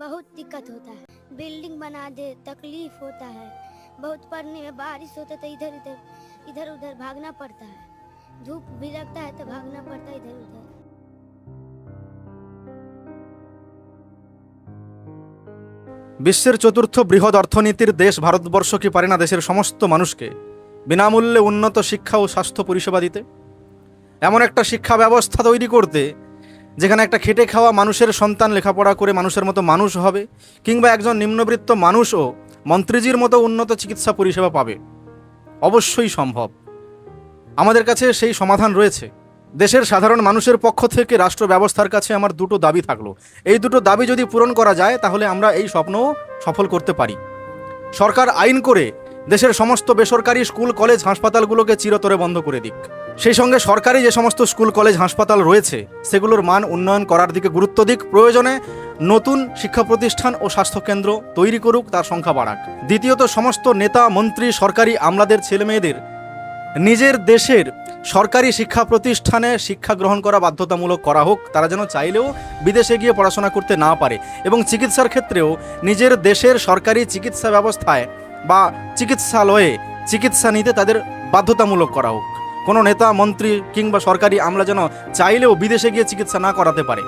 बहुत दिक्कत होता है, बिल्डिंग बना दे तकलीफ होता है, बहुत पढ़ने में बारिश होता है तो इधर उधर भागना पड़ता है, धूप भी लगता है तो भागना पड़ता है इधर उधर। বিশ্বের চতুর্থ বৃহৎ অর্থনীতির দেশ ভারতবর্ষ কি পারে না দেশের সমস্ত মানুষকে বিনামূল্যে উন্নত শিক্ষা ও স্বাস্থ্য পরিষেবা দিতে? এমন একটা শিক্ষা ব্যবস্থা তৈরি করতে যেখানে একটা খেটে খাওয়া মানুষের সন্তান লেখাপড়া করে মানুষের মতো মানুষ হবে, কিংবা একজন নিম্নবিত্ত মানুষও মন্ত্রীজির মতো উন্নত চিকিৎসা পরিষেবা পাবে। অবশ্যই সম্ভব। আমাদের কাছে সেই সমাধান রয়েছে। দেশের সাধারণ মানুষের পক্ষ থেকে রাষ্ট্র ব্যবস্থার কাছে আমার দুটো দাবি থাকলো। এই দুটো দাবি যদি পূরণ করা যায় তাহলে আমরা এই স্বপ্নও সফল করতে পারি। সরকার আইন করে দেশের সমস্ত বেসরকারি স্কুল কলেজ হাসপাতালগুলোকে চিরতরে বন্ধ করে দিক। সেই সঙ্গে সরকারি যে সমস্ত স্কুল কলেজ হাসপাতাল রয়েছে সেগুলোর মান উন্নয়ন করার দিকে গুরুত্ব দিক। প্রয়োজনে নতুন শিক্ষা প্রতিষ্ঠান ও স্বাস্থ্যকেন্দ্র তৈরি করুক, তার সংখ্যা বাড়াক। দ্বিতীয়ত, সমস্ত নেতা মন্ত্রী সরকারি আমলাদের ছেলেমেয়েদের নিজের দেশের সরকারি শিক্ষা প্রতিষ্ঠানে শিক্ষা গ্রহণ করা বাধ্যতামূলক করা হোক। তারা যেন চাইলেও বিদেশে গিয়ে পড়াশোনা করতে না পারে, এবং চিকিৎসার ক্ষেত্রেও নিজের দেশের সরকারি চিকিৎসা ব্যবস্থায় বা চিকিৎসালয়ে চিকিৎসা নিতে তাদের বাধ্যতামূলক করা হোক। কোনো নেতা মন্ত্রী কিংবা সরকারি আমলা যেন চাইলেও বিদেশে গিয়ে চিকিৎসা না করাতে পারে,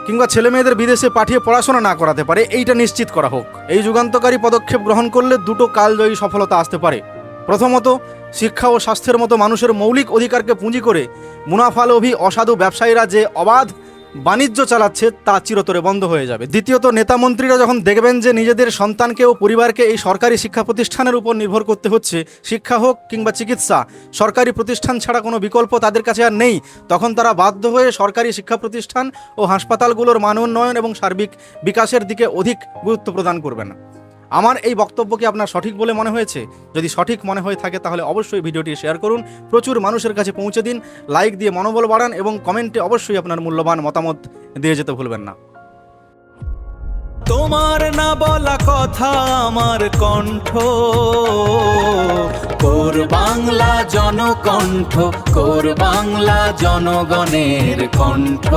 কিংবা ছেলেমেয়েদের বিদেশে পাঠিয়ে পড়াশোনা না করাতে পারে, এইটা নিশ্চিত করা হোক। এই যুগান্তকারী পদক্ষেপ গ্রহণ করলে দুটো কালজয়ী সফলতা আসতে পারে। প্রথমত, শিক্ষা ও স্বাস্থ্যের মতো মানুষের মৌলিক অধিকারকে পুঁজি করে মুনাফালোভী অসাধু ব্যবসায়ীরা যে অবাধ বাণিজ্য চালাচ্ছে তা চিরতরে বন্ধ হয়ে যাবে। দ্বিতীয়ত, নেতা মন্ত্রীরা যখন দেখবেন যে নিজেদের সন্তানকে ও পরিবারকে এই সরকারি শিক্ষা প্রতিষ্ঠানের উপর নির্ভর করতে হচ্ছে, শিক্ষা হোক কিংবা চিকিৎসা, সরকারি প্রতিষ্ঠান ছাড়া কোনো বিকল্প তাদের কাছে আর নেই, তখন তারা বাধ্য হয়ে সরকারি শিক্ষা প্রতিষ্ঠান ও হাসপাতালগুলোর মান উন্নয়ন এবং সার্বিক বিকাশের দিকে অধিক গুরুত্ব প্রদান করবেন। আমার এই বক্তব্য কি আপনার সঠিক বলে মনে হয়েছে? যদি সঠিক মনে হয়ে থাকে তাহলে অবশ্যই ভিডিওটি শেয়ার করুন, প্রচুর মানুষের কাছে পৌঁছে দিন, লাইক দিয়ে মনোবল বাড়ান এবং কমেন্টে অবশ্যই আপনার মূল্যবান মতামত দিয়ে যেতে ভুলবেন না। তোমার না বলা কথা আমার কণ্ঠ, কোর বাংলা জনকণ্ঠ, কোর বাংলা জনগণের কণ্ঠ।